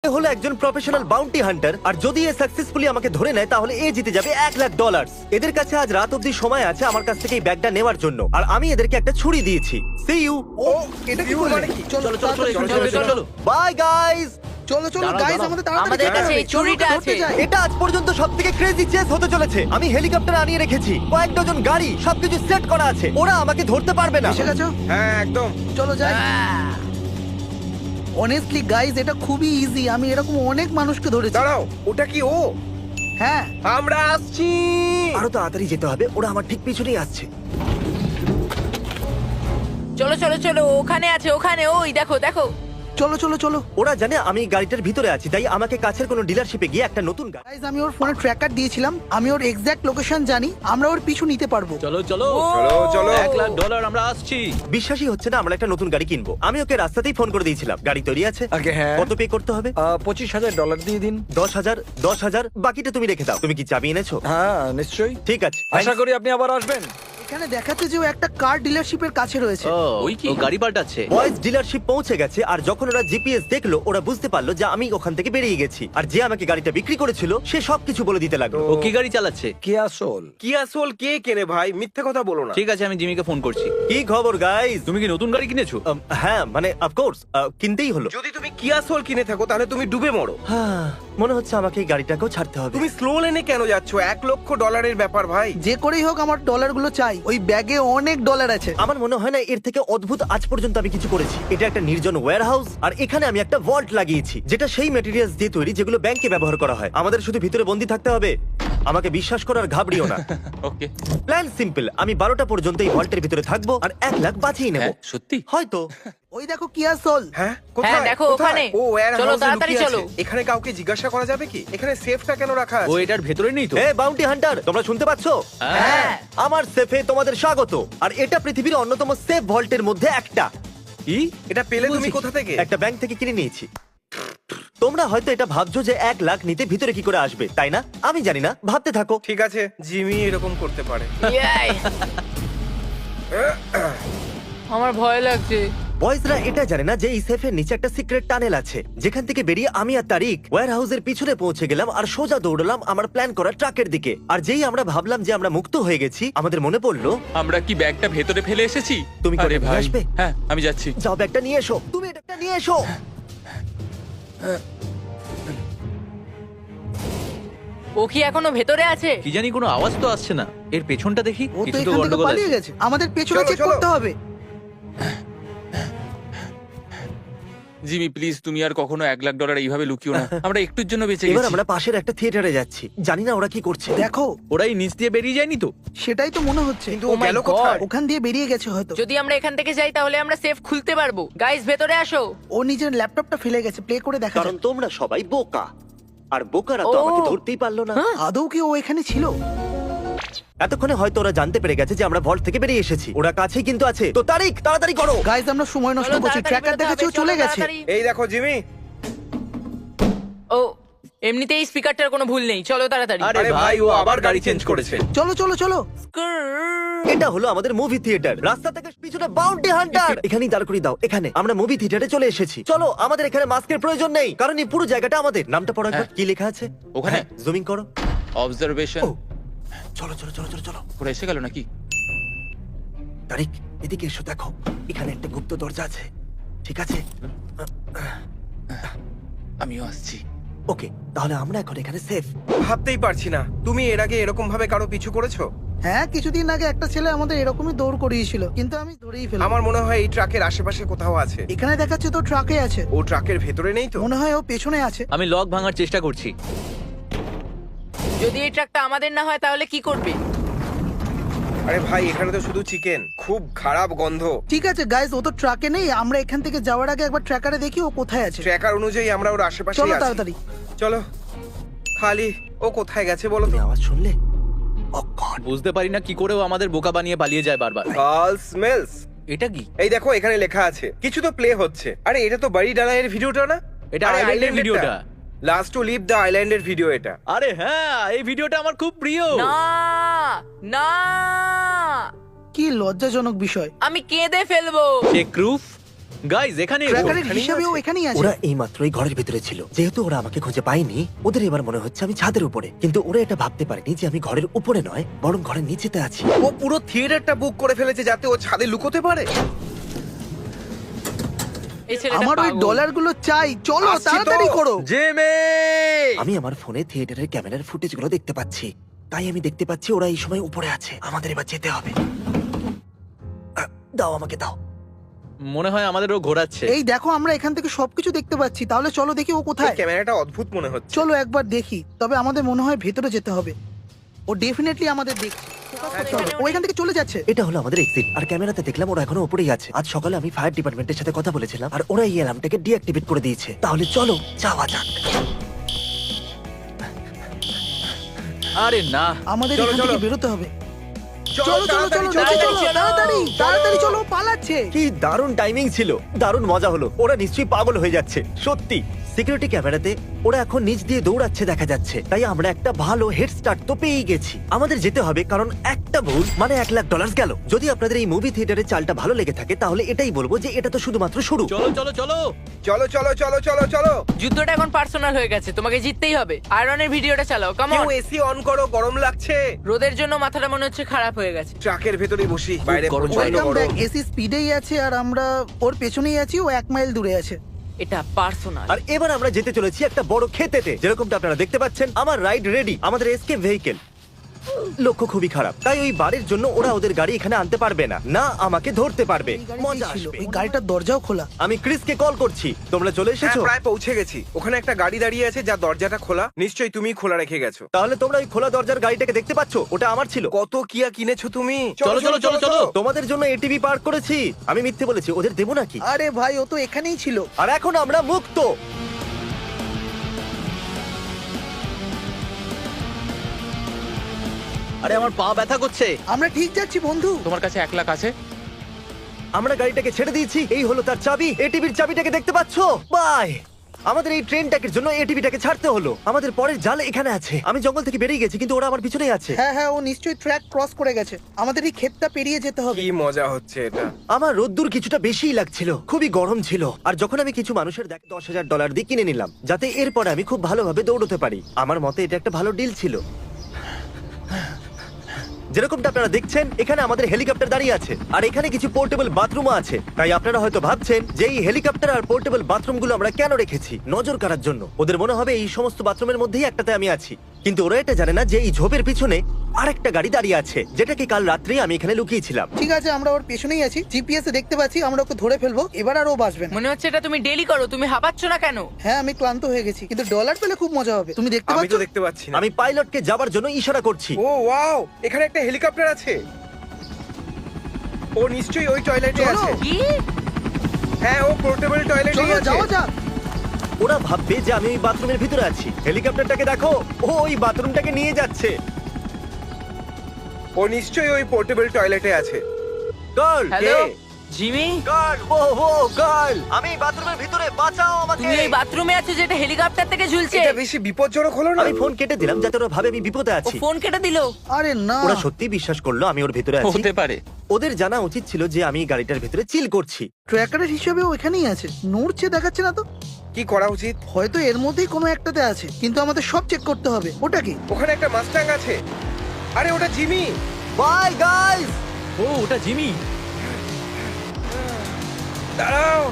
এ হলো একজন professional bounty Hunter, আর যদি এ সাকসেসফুলি আমাকে ধরে নেয় তাহলে এ জিতে যাবে $1,00,000। এদের কাছে আজ রাত অবধি সময় আছে আমার কাছ থেকে এই ব্যাগটা নেওয়ার জন্য, আর আমি এদেরকে একটা ছুরি দিয়েছি। C you. ও এটা কি মানে কি? চলো চলো বাই গাইস। চলো চলো গাইস, আমাদের তাড়াতাড়ি আমাদের যেতে কাছে হবে। এই চুরিটা চলো, আছে। ধরতে যাই। এটা আজ পর্যন্ত সবথেকে ক্রেজি চেস হতে চলেছে। আমি হেলিকপ্টার আনিয়ে রেখেছি, কয়েক ডজন গাড়ি, সবকিছু সেট করা আছে। ওরা আমাকে ধরতে পারবে না। এসে গেছো? হ্যাঁ একদম। চলো যাই। অনেস্টলি গাইস, এটা খুবই ইজি। আমি এরকম অনেক মানুষকে ধরেছি। দাঁড়াও, ওটা কি ও? হ্যাঁ, আমরা আসছি। আরো তাড়াতাড়ি যেতে হবে, ওরা আমার ঠিক পিছনেই আসছে। চলো চলো চলো, ওখানে আছে, ওখানে, ওই দেখো দেখো। চলো চলো চলো। ওরা জানে আমি গাড়িটার ভিতরে আছি, তাই আমাকে কাছের কোনো ডিলারশিপে গিয়ে একটা নতুন গাড়ি। গাইস, আমি ওর ফোনে ট্র্যাকার দিয়েছিলাম। আমি ওর এক্সাক্ট লোকেশন জানি। আমরা ওর পিছু নিতে পারবো। চলো চলো চলো চলো। $1,00,000 আমরা আসছি। বিশ্বাসই হচ্ছে না আমরা একটা নতুন গাড়ি কিনবো। আমি ওকে রাস্তাতেই ফোন করে দিয়েছিলাম, গাড়ি তৈরি আছে। আগে হ্যাঁ। কত পে করতে হবে? $25,000 দিয়ে দিন। 10,000, 10,000, বাকিটা তুমি রেখে দাও। তুমি কি চাবি এনেছো? হ্যাঁ নিশ্চয়ই। ঠিক আছে। আশা করি আপনি আবার আসবেন। এখানে দেখাচ্ছে যে ও একটা কার ডিলারশিপের কাছে রয়েছে। ওই কি, ও গাড়ি পাল্টাচ্ছে। বয়েজ ডিলারশিপ পৌঁছে গেছে, আর যখন ওরা জিপিএস দেখলো ওরা বুঝতে পারলো যে আমি ওখান থেকে বেরিয়ে গেছি, আর যে আমাকে গাড়িটা বিক্রি করেছিল সে সবকিছু বলে দিতে লাগলো। ও কি গাড়ি চালাচ্ছে? কিয়া সোল। কি আসল কে কেনে ভাই? মিথ্যে কথা বলো না। ঠিক আছে, আমি জিমিকে ফোন করছি। কি খবর গাইস? তুমি কি নতুন গাড়ি কিনেছো? হ্যাঁ মানে অফকোর্স কিনতেই হলো। যদি তুমি কি আসল কিনে থাকো তাহলে তুমি ডুবে মরো। হ্যাঁ, মনে হচ্ছে আমাকে এই গাড়িটাকেও ছাড়তে হবে। তুমি স্লো লেনে কেন যাচ্ছ? $1,00,000 ব্যাপার ভাই। যে করেই হোক আমার ডলারগুলো চাই। ওই ব্যাগে অনেক ডলার আছে। আমার মনে হয় না এর থেকে অদ্ভুত আজ পর্যন্ত আমি কিছু করেছি। এটা একটা নির্জন ওয়্যারহাউস, আর এখানে আমি একটা ভল্ট লাগিয়েছি যেটা সেই ম্যাটেরিয়ালস দিয়ে তৈরি যেগুলো ব্যাংকে ব্যবহার করা হয়। আমাদের শুধু ভিতরে বন্দি থাকতে হবে। আমাকে বিশ্বাস করার ঘাবড়িও না। ওকে। প্ল্যান সিম্পল, আমি 12টা পর্যন্ত এই ভল্টের ভিতরে থাকবো আর 1,00,000 বাঁচিয়ে নেব। হ্যাঁ, সত্যি? হয়তো। ওই দেখো কিয়া সোল। হ্যাঁ হ্যাঁ, কোথায়? দেখো কোথায়? ওখানে। ও warehouse চলো, এ তাড়াতাড়ি লুকিয়ে চলো। আছে। এখানে কাউকে জিজ্ঞাসা করা যাবে কি এখানে সেফটা কেন রাখা ও আছে? এটার ভেতরে নেই তো? এ বাউন্টি হান্টার, তোমরা শুনতে পাচ্ছো? হ্যাঁ। আমার সেফে তোমাদের স্বাগত। আর এটা পৃথিবীর অন্যতম সেফ ভল্টের মধ্যে একটা। কি? এটা পেলে তুমি কোথা থেকে? একটা ব্যাংক থেকে কিনে নিয়েছি। তোমরা হয়তো এটা ভাবছো যে 1,00,000 নিতে ভিতরে কি করে আসবে, তাই না? আমি জানি না, ভাবতে থাকো। ঠিক আছে, জিমি এরকম করতে পারে। ইয়াই। আমার ভয় লাগছে। বয়েজরা এটা জানে না যে এই সেফের নিচে একটা সিক্রেট টানেল আছে, যেখান থেকে বেরিয়ে আমি আর তারিক ওয়্যারহাউসের পিছনে পৌঁছে গেলাম আর সোজা দৌড়লাম আমার প্ল্যান করা ট্রাকের দিকে। আর যেই আমরা ভাবলাম যে আমরা মুক্ত হয়ে গেছি, আমাদের মনে পড়লো আমরা কি ব্যাগটা ভেতরে ফেলে এসেছি? তুমি কি আরে ওটা নিয়ে ভাই, আসবে? হ্যাঁ আমি যাচ্ছি। যাও ব্যাগটা নিয়ে এসো, তুমি এটা নিয়ে এসো। ও কি এখনো ভেতরে আছে? কি জানি, কোনো আওয়াজ তো আসছে না। এর পেছনটা দেখি, ও তো কিছু তো এখান থেকে গন্ডগোল পালিয়ে আছে। গেছে। আমাদের পেছনে চলো, চেক চলো। করতে হবে। জিমি প্লিজ, তুমি আর কখনো $1,00,000 এইভাবে লুকিও না। আমরা একটুর জন্য বেঁচে এবার গেছি। আমরা পাশের একটা থিয়েটারে যাচ্ছি, জানি না ওরা কি করছে। দেখো, ওরা এই নিচ দিয়ে বেরিয়ে যায়নি তো? সেটাই তো মনে হচ্ছে। কিন্তু Oh ও my গেল God! কোথায়? ওখান দিয়ে বেরিয়ে গেছে হয়তো। যদি আমরা এখান থেকে যাই তাহলে আমরা সেফ খুলতে পারবো। গাইস, ভেতরে আসো। ও নিজের ল্যাপটপটা ফেলে গেছে। প্লে করে দেখা কারণ যাক। তোমরা সবাই বোকা, আর বোকারা তো ও। আমাকে ধরতেই পারলো না। আদৌ কি ও এখানে ছিল? এতক্ষণে হয়তো ওরা জানতে পেরে গেছে যে আমরা ভল্ট থেকে বেরিয়ে এসেছি। ওরা কাছেই কিন্তু আছে। তো তারিক, তাড়াতাড়ি করো। গাইস, আমরা সময় নষ্ট চলো, করছি। তাড়াতাড়ি ট্র্যাকার বেরোতে দেখাচ্ছে ও হবে, চলে চলো, গেছে। তাড়াতাড়ি। এই দেখো জিমি। ও, এমনিতেই স্পিকারটার কোনো ভুল নেই। চলো তাড়াতাড়ি। আরে ভাই, ও আবার গাড়ি চেঞ্জ করেছে। চলো চলো চলো। এটা হলো আমাদের মুভি থিয়েটার। রাস্তা থেকে পিছনে বাউন্টি হান্টার। এখানেই দাঁড় করিয়ে দাও, এখানে। আমরা মুভি থিয়েটারে চলে এসেছি। চলো, আমাদের এখানে মাস্কের প্রয়োজন নেই, কারণ এই পুরো জায়গাটা আমাদের। নামটা পড়ো একবার, কি লেখা আছে? ওখানে জুমিং করো। অবজারভেশন। ও। চলো চলো চলো চলো চলো। ওরা এসে গেল নাকি? তারিক, এদিকে এসো, দেখো এখানে একটা গুপ্ত দরজা আছে। ঠিক আছে, আমিও আসছি। ওকে, তাহলে আমরা এখন এখানে সেফ। ভাবতেই পারছি না, তুমি এর আগে এরকম ভাবে কারো পিছু করেছো? হ্যাঁ, কিছুদিন আগে একটা ছেলে আমাদের এরকমই দৌড় করিয়েছিল, কিন্তু আমি ধরেই ফেললাম। আমার মনে হয় এই ট্রাকের আশেপাশে কোথাও আছে। এখানে দেখাচ্ছে তো ট্রাকে আছে। ও ট্রাকের ভেতরে নেই তো? মনে হয় ও পেছনে আছে। আমি লক ভাঙার চেষ্টা করছি। যদি এই ট্রাকটা আমাদের না হয় তাহলে কি করবে? আরে ভাই, এখানে তো শুধু চিকেন, খুব খারাপ গন্ধ। ঠিক আছে গাইস, ও তো ট্রাকে নেই। আমরা এখান থেকে যাওয়ার আগে একবার ট্র্যাকারে দেখি ও কোথায় আছে। ট্র্যাকার অনুযায়ী আমরা ওর আশেপাশে চলো আছি। তাড়াতাড়ি। চলো। খালি ও কোথায় গেছে বলো তো? তুমি আওয়াজ শুনলে? Oh God! বুঝতে পারি না কি করে ও আমাদের বোকা বানিয়ে পালিয়ে যায় বারবার। Girl smells. এটা কি? এই দেখো, এখানে লেখা আছে। কিছু তো প্লে হচ্ছে। আরে এটা তো বাড়ি ডালায়ের ভিডিওটা না? এটা আইল্যান্ডের ভিডিওটা। লাস্ট টু লিভ দ্য আইল্যান্ডের ভিডিও এটা। আরে হ্যাঁ, এই ভিডিওটা আমার খুব প্রিয়। না না, কি লজ্জাজনক বিষয়। আমি কেঁদে ফেলবো। Check proof. গাইজ এখানে এসো। ট্র্যাকারের ওখানেই হিসাবেও আছে। এখানেই আছে। ওরা এই মাত্রই ঘরের ভিতরে ছিল। যেহেতু ওরা আমাকে খুঁজে পায়নি, ওদের এবার মনে হচ্ছে আমি ছাদের উপরে। কিন্তু ওরা এটা ভাবতে পারেনি যে আমি ঘরের উপরে নয়, বরং ঘরের নিচেতে আছি। ও পুরো থিয়েটারটা বুক করে ফেলেছে যাতে ও ছাদে লুকোতে পারে। এই ছেলেটা আমার ওই পাগল। ডলারগুলো চাই, চলো আসছি তো। তাড়াতাড়ি করো। জেমে আমি আমার ফোনে থিয়েটারের ক্যামেরার ফুটেজগুলো দেখতে পাচ্ছি। তাই আমি দেখতে পাচ্ছি ওরা এই সময় উপরে আছে। আমাদের এবার যেতে হবে। দাও, আমাকে দাও। মনে হয় আমাদেরও ঘোরাচ্ছে। এই দেখো, আমরা এখান থেকে সবকিছু দেখতে পাচ্ছি। তাহলে চলো দেখি ও কোথায়। ক্যামেরাটা অদ্ভুত মনে হচ্ছে। চলো একবার দেখি। তবে আমাদের মনে হয় ভেতরে যেতে হবে। ও ডেফিনেটলি আমাদের দেখছে। Focus করতে হবে। ও এখান থেকে চলে যাচ্ছে। এটা হলো আমাদের এক্সিট। আর ক্যামেরাতে দেখলাম ওরা এখনো উপরেই আছে। আজ সকালে আমি ফায়ার ডিপার্টমেন্টের সাথে কথা বলেছিলাম, আর ওরা এই অ্যালার্মটাকে ডিঅ্যাক্টিভেট করে দিয়েছে। তাহলে চলো যাওয়া যাক। আরে না, আমাদের চলো, এখান থেকে চলো। বেরোতে হবে। চলো, চলো চলো চলো তাড়াতাড়ি চলো চলো। তাড়াতাড়ি তাড়াতাড়ি চলো, ও পালাচ্ছে। কি দারুণ টাইমিং ছিল, দারুণ মজা হলো। ওরা নিশ্চয়ই পাগল হয়ে যাচ্ছে, সত্যি। সিকিউরিটি ক্যামেরাতে ওরা এখন নিচ দিয়ে দৌড়াচ্ছে দেখা যাচ্ছে। তাই আমরা একটা ভালো হেড স্টার্ট তো পেয়েই গেছি। আমাদের যেতে হবে, কারণ একটা ভুল মানে $1,00,000 গেল। যদি আপনাদের এই মুভি থিয়েটারের চালটা ভালো লেগে থাকে, তাহলে এটাই বলবো যে এটা তো শুধুমাত্র শুরু। চলো চলো চলো। চলো চলো চলো চলো চলো। যুদ্ধটা এখন পার্সোনাল হয়ে গেছে, তোমাকে জিততেই হবে। আয়রনের ভিডিওটা চালাও, কাম কেউ অন। এসি অন করো, গরম লাগছে। রোদের জন্য মাথাটা মনে হচ্ছে খারাপ হয়ে গেছে। ট্রাকের ভেতরেই বসি, বাইরে গরম, প্রচন্ড ওয়েলকাম গরম। ব্যাক। এসি স্পিডেই আছে আর আমরা ওর পেছনেই আছি। ও 1 মাইল দূরে আছে। এটা পার্সোনাল। আর এবার আমরা যেতে চলেছি একটা বড় ক্ষেতেতে। যেরকমটা আপনারা দেখতে পাচ্ছেন, আমার রাইড রেডি। আমাদের এসকেপ ভেহিকেল। লক্ষ্য খুবই খারাপ, তাই ওই বাড়ির জন্য ওরা ওদের গাড়ি এখানে আনতে পারবে না, না আমাকে ধরতে পারবে। এই গাড়িতেই মজা ছিল। আসবে। এই গাড়িটার দরজাও খোলা। আমি ক্রিসকে কল করছি, তোমরা চলে হ্যাঁ, এসেছো? প্রায় পৌঁছে গেছি। ওখানে একটা গাড়ি দাঁড়িয়ে আছে যার দরজাটা খোলা। নিশ্চয়ই তুমি খোলা রেখে গেছো। তাহলে তোমরা ওই খোলা দরজার গাড়িটাকে দেখতে পাচ্ছো? ওটা আমার ছিল। কত কিয়া কিনেছো তুমি? চলো, চলো, চলো, চলো। তোমাদের জন্য এটিভি পার্ক করেছি। আমি মিথ্যে বলেছি, ওদের দেবো নাকি? আরে ভাই, ও তো এখানেই ছিল। আর এখন আমরা মুক্ত। আরে আমার পা ব্যথা করছে। আমরা ঠিক যাচ্ছি বন্ধু। তোমার কাছে 1,00,000 আছে? আমরা গাড়িটাকে ছেড়ে দিয়েছি। এই হলো তার চাবি। এটিভির চাবিটাকে দেখতে পাচ্ছো? বাই। আমাদের এই ট্রেনটাকের জন্য এটিভিটাকে ছাড়তে হলো। আমাদের পরের জাল এখানে আছে। আমি জঙ্গল থেকে বেরিয়ে গেছি, কিন্তু ওরা আমার পিছনেই আছে। হ্যাঁ হ্যাঁ, ও নিশ্চয়ই ট্র্যাক ক্রস করে গেছে। আমাদের এই ক্ষেতটা পেরিয়ে যেতে হবে। কি মজা হচ্ছে এটা। আমার রোদ্দুর কিছুটা বেশিই লাগছিল, খুবই গরম ছিল। আর যখন আমি কিছু মানুষের দেখ $10,000 দিয়ে কিনে নিলাম, যাতে এরপরে আমি খুব ভালোভাবে দৌড়তে পারি। আমার মতে এটা একটা ভালো ডিল ছিল। যেরকমটা আপনারা দেখছেন, এখানে আমাদের হেলিকপ্টার দাঁড়িয়ে আছে, আর এখানে কিছু পোর্টেবল বাথরুমও আছে। তাই আপনারা হয়তো ভাবছেন যে এই হেলিকপ্টার আর পোর্টেবল বাথরুমগুলো আমরা কেন রেখেছি? নজর কাড়ার জন্য। ওদের মনে হবে এই সমস্ত বাথরুমের মধ্যেই একটাতে আমি আছি। কিন্তু ওরা এটা জানে না যে এই ঝোপের পিছনে আরেকটা গাড়ি দাঁড়িয়ে আছে, যেটাকে কাল রাত্রেই আমি এখানে লুকিয়েছিলাম। ঠিক আছে, আমরা ওর পেছনেই আছি। জিপিএস এ দেখতে পাচ্ছি আমরা ওকে ধরে ফেলবো। এবার আর ও বাঁচবে না। মনে হচ্ছে এটা তুমি ডেলি করো, তুমি হাঁপাচ্ছ না কেন? হ্যাঁ, আমি ক্লান্ত হয়ে গেছি, কিন্তু ডলার পেলে খুব মজা হবে। তুমি দেখতে আমি পাচ্ছ? তো দেখতে পাচ্ছি না। আমি পাইলটকে যাবার জন্য ইশারা করছি। ও ওয়াও, এখানে একটা হেলিকপ্টার আছে। ও নিশ্চয়ই ওই টয়লেটে চলো। আছে। কি? হ্যাঁ, ও পোর্টেবল টয়লেটে চলো আছে। যাও যাক। ওরা ভাববে যে আমি ওই বাথরুমের ভিতরে আছি। হেলিকপ্টারটাকে দেখো, ও ওই বাথরুমটাকে নিয়ে যাচ্ছে। ও নিশ্চয়ই ওই পোর্টেবল টয়লেটে আছে। গার্ল, হ্যালো জিমি, গার্ল, ও ও গার্ল, আমি এই বাথরুমের ভিতরে, বাঁচাও আমাকে। তুমি এই বাথরুমে আছো যেটা হেলিকপ্টার থেকে ঝুলছে। এটা বেশি বিপজ্জনক হলো না? আমি ফোন কেটে দিলাম যাতে ওরা ভাবে আমি বিপদে ও আছি। ফোন কেটে দিলো। আরে না। ওরা সত্যি বিশ্বাস করলো আমি ওর ভিতরে আছি। হতে পারে। ওদের জানা উচিত ছিল যে আমি গাড়িটার ভিতরে চিল করছি। ট্র্যাকারের হিসেবে ও এখানেই আছে। নড়ছে দেখাচ্ছে না তো। কি করা উচিত? হয়তো এর মধ্যেই কোনো একটাতে আছে, কিন্তু আমাদের সব চেক করতে হবে। ওটা কি? ওখানে একটা মাস্টাং আছে। আরে ওটা জিমি। Bye guys. ও ওটা জিমি। দাঁড়াও।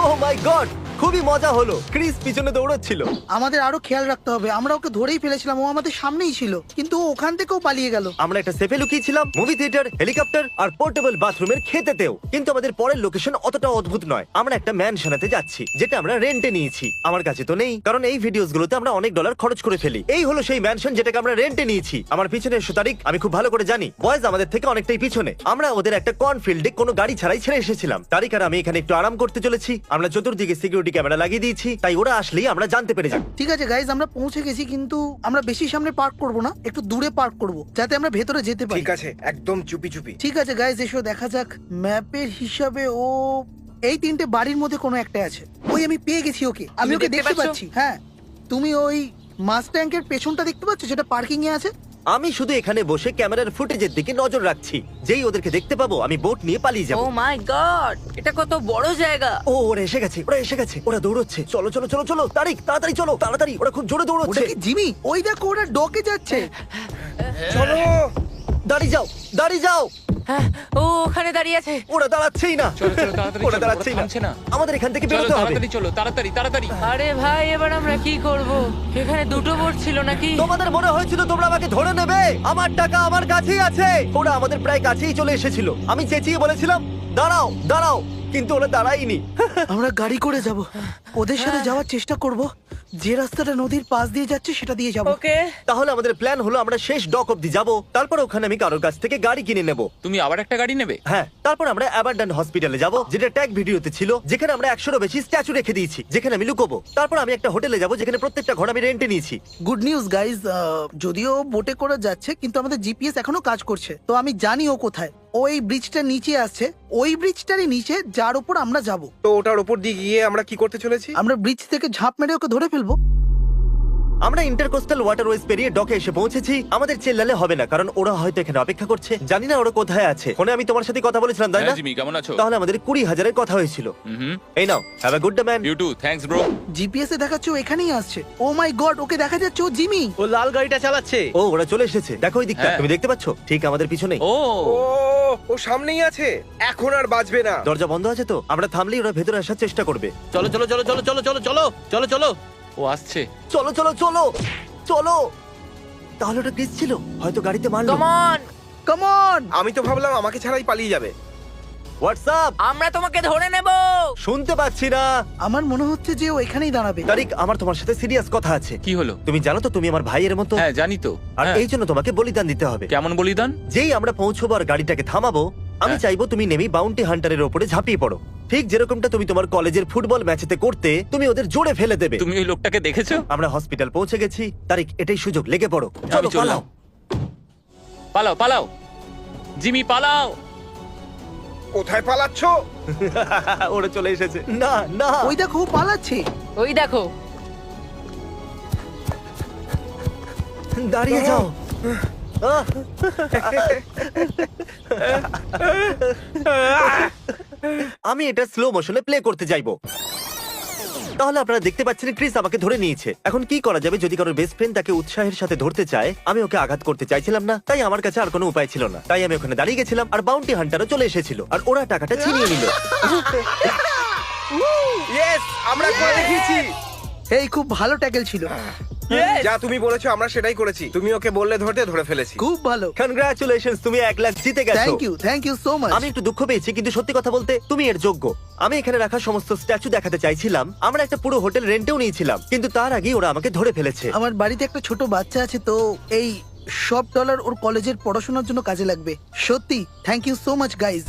ও মাই গড, খুবই মজা হলো। ক্রিস পিছনে দৌড়চ্ছিল। আমাদের আরো খেয়াল রাখতে হবে। আমরা ওকে ধরেই ফেলেছিলাম, ও আমাদের সামনেই ছিল, কিন্তু ও ওখান থেকেও পালিয়ে গেল। আমরা একটা সেফে লুকিয়েছিলাম, মুভি থিয়েটার, হেলিকপ্টার আর পোর্টেবল বাথরুমের খেতেতেও। কিন্তু আমাদের পরের লোকেশন অতটা অদ্ভুত নয়। আমরা একটা ম্যানশনাতে যাচ্ছি, যেটা আমরা রেন্টে নিয়েছি। আমার কাছে তো নেই, কারণ এই ভিডিওস গুলোতে আমরা অনেক ডলার খরচ করে ফেলি। এই হলো সেই ম্যানশন যেটাকে আমরা রেন্টে নিয়েছি। আমার পিছনে ১০০ তারিখ, আমি খুব ভালো করে জানি বয়েজ আমাদের থেকে অনেকটাই পিছনে। আমরা ওদের একটা কর্নফিল্ডে কোনো গাড়ি ছাড়াই ছেড়ে এসেছিলাম। তারিখ আর আমি এখানে একটু আরাম করতে চলেছি। আমরা চতুর্দিকে সিকিউরিটি ক্যামেরা লাগিয়ে দিয়েছি, তাই ওরা আসলেই আমরা জানতে পেরে যাই। ঠিক আছে গাইজ, আমরা পৌঁছে গেছি, কিন্তু আমরা বেশি সামনে পার্ক করব না, একটু দূরে পার্ক করব, যাতে আমরা ভেতরে যেতে পারি। ঠিক আছে, একদম চুপি চুপি। ঠিক আছে গাইজ, এসো দেখা যাক। ম্যাপের হিসাবে ও এই 3টে বাড়ির মধ্যে কোনো একটা আছে। ওই আমি পেয়ে গেছি ওকে। আমি তুমি ওকে দেখতে দেখতে পাচ্ছো? পাচ্ছি। হ্যাঁ, তুমি ওই মাস্ট্যাঙ্কের পেছনটা দেখতে পাচ্ছ, যেটা পার্কিং এ আছে? আমি শুধু এখানে বসে ক্যামেরার ফুটেজের দিকে নজর রাখছি। যেই ওদেরকে দেখতে পাবো আমি বোট নিয়ে পালিয়ে ও যাবো। মাই গড, এটা কত বড় জায়গা। ও ওরা এসে গেছে, ওরা এসে গেছে, ওরা দৌড়চ্ছে। চলো চলো চলো চলো, তারিক তাড়াতাড়ি চলো, তাড়াতাড়ি, ওরা খুব জোরে ওটা দৌড়চ্ছে। কি জিমি? ওই দেখো ওরা ডকে যাচ্ছে। চলো। দাঁড়িয়ে যাও, দাঁড়িয়ে যাও। হ্যাঁ, ও ওখানে দাঁড়িয়ে আছে। ওরা দাঁড়াচ্ছেই না, চলো চলো তাড়াতাড়ি ওরা চলো, দাঁড়াচ্ছেই ওরা থামছে না। আমাদের এখান থেকে চলো বেরোতে হবে। তাড়াতাড়ি চলো, তাড়াতাড়ি তাড়াতাড়ি। আরে ভাই, এবার আমরা কি করব? এখানে দুটো বোট ছিল নাকি? তোমাদের মনে হয়েছিল তোমরা আমাকে ধরে নেবে? আমার টাকা আমার কাছেই আছে। ওরা আমাদের প্রায় কাছেই চলে এসেছিল। আমি চেঁচিয়ে বলেছিলাম দাঁড়াও দাঁড়াও, কিন্তু ওরা দাঁড়ায়নি। আমরা গাড়ি করে যাব, ওদের সাথে যাওয়ার চেষ্টা করব। যে রাস্তাটা নদীর পাশ দিয়ে যাচ্ছে সেটা দিয়ে যাব। ওকে, তাহলে আমাদের প্ল্যান হলো আমরা শেষ ডক অব্দি যাব, তারপর ওখানে আমি কারোর কাছ থেকে গাড়ি কিনে নেব। তুমি আবার একটা গাড়ি নেবে? হ্যাঁ, তারপর আমরা অ্যাবান্ডন হসপিটালে যাব, যেটা ট্যাগ ভিডিওতে ছিল, যেখানে আমরা 100-এরও বেশি স্ট্যাচু রেখে দিয়েছি, যেখানে আমি লুকোবো। তারপর আমি একটা হোটেলে যাব, যেখানে প্রত্যেকটা ঘর আমি রেন্টে নিয়েছি। গুড নিউজ গাইজ, যদিও বোটে করে যাচ্ছে কিন্তু আমাদের জিপিএস এখনো কাজ করছে, তো আমি জানি ও কোথায়। ওই ব্রিজটার নিচে আসছে, ওই ব্রিজটারই নিচে, যার উপর আমরা যাব। তো ওটার উপর দিয়ে গিয়ে আমরা কি করতে চলেছি? আমরা ব্রিজ থেকে ঝাঁপ মেরে ওকে ধরে ফেলবো। আমরা ইন্টারকোস্টাল ওয়াটারওয়েজ পেরিয়ে ডকে এসে পৌঁছেছি। আমাদের চেল্লালে হবে না, কারণ ওরা হয়তো এখানে অপেক্ষা করছে। জানি না ওরা কোথায় আছে। ফোনে আমি তোমার সাথে কথা বলেছিলাম, তাই না? হ্যাঁ জিমি, কেমন আছো? তাহলে আমাদের 20,000-এর কথা হয়েছিল। হুম, এই নাও, have a good day man. You too, thanks bro. GPS এ দেখাচ্ছে ও এখানেই আসছে। ও মাই গড, ওকে দেখা যাচ্ছে, ও জিমি। ও লাল গাড়িটা চালাচ্ছে। ও ওরা চলে এসেছে, দেখো ওই দিকটা, হ্যাঁ। তুমি দেখতে পাচ্ছ? ঠিক আমাদের পিছনেই। ও ও ও সামনেই আছে, এখন আর বাজবে না। দরজা বন্ধ আছে তো? আমরা থামলেই ওরা ভেতরে আসার চেষ্টা করবে। চলো চলো চলো চলো চলো চলো চলো চলো চলো। ও আসছে। চলো চলো চলো চলো। তাহলে ওটা ক্রিস ছিল, হয়তো গাড়িতে মারলো। Come on, come on. আমি তো ভাবলাম আমাকে ছাড়াই পালিয়ে যাবে। হোয়াটসঅ্যাপ, আমরা তোমাকে ধরে নেব। শুনতে পাচ্ছি না। আমার মনে হচ্ছে যে ও এখানেই দাঁড়াবে। তারিক, আমার তোমার সাথে সিরিয়াস কথা আছে। কি হলো? তুমি জানো তো তুমি আমার ভাইয়ের মতো, হ্যাঁ জানি তো। আর হ্যাঁ। এই জন্য তোমাকে বলিদান দিতে হবে। কেমন বলিদান? যেই আমরা পৌঁছবো আর গাড়িটাকে থামাবো, আমি হ্যাঁ। চাইবো তুমি নেমেই বাউন্টি হান্টারের ওপরে ঝাঁপিয়ে পড়ো। ঠিক যেরকমটা তুমি তোমার কলেজের ফুটবল ম্যাচেতে করতে, তুমি ওদের জোরে ফেলে দেবে। তুমি ওই লোকটাকে দেখেছো? আমরা হসপিটাল পৌঁছে গেছি। তারিক, এটাই সুযোগ, লেগে পড়ো। আমি চলো চললাম। পালাও। পালাও পালাও জিমি, পালাও। কোথায় পালাচ্ছ? ওরা চলে এসেছে। না না, ওই দেখো ও পালাচ্ছে। ওই দেখো, দাঁড়িয়ে যাও। আহ! আমি এটা স্লো মোশনে প্লে করতে চাইবো। তাহলে আপনারা দেখতে পাচ্ছেন ক্রিস আমাকে ধরে নিয়েছে। এখন কি করা যাবে? যদি কারোর বেস্ট ফ্রেন্ড তাকে উৎসাহের সাথে ধরতে চায়, আমি ওকে আঘাত করতে চাইছিলাম না, তাই আমার কাছে আর কোনো উপায় ছিল না। তাই আমি ওখানে দাঁড়িয়ে গেছিলাম, আর বাউন্টি হান্টারও চলে এসেছিল, আর ওরা টাকাটা ছিনিয়ে নিল। ইয়েস, আমরা করে দেখিয়েছি। এই খুব ভালো ট্যাকেল ছিল, যা তুমি বলেছো আমরা সেটাই করেছি। তুমি ওকে বললে ধরতে, ধরে ফেলেছি। খুব ভালো। কনগ্রাচুলেশনস, তুমি 1 লাখ জিতে গেছো। Thank you so much. আমি একটু দুঃখ পেয়েছি, কিন্তু সত্যি কথা বলতে তুমি এর যোগ্য। আমি এখানে রাখা সমস্ত স্ট্যাচু দেখাতে চাইছিলাম। আমরা একটা পুরো হোটেল রেন্টেও নিয়েছিলাম, কিন্তু তার আগেই ওরা আমাকে ধরে ফেলেছে। আমার বাড়িতে একটা ছোট বাচ্চা আছে, তো এই সব ডলার ওর কলেজের পড়াশোনার জন্য কাজে লাগবে। সত্যি thank you so much guys.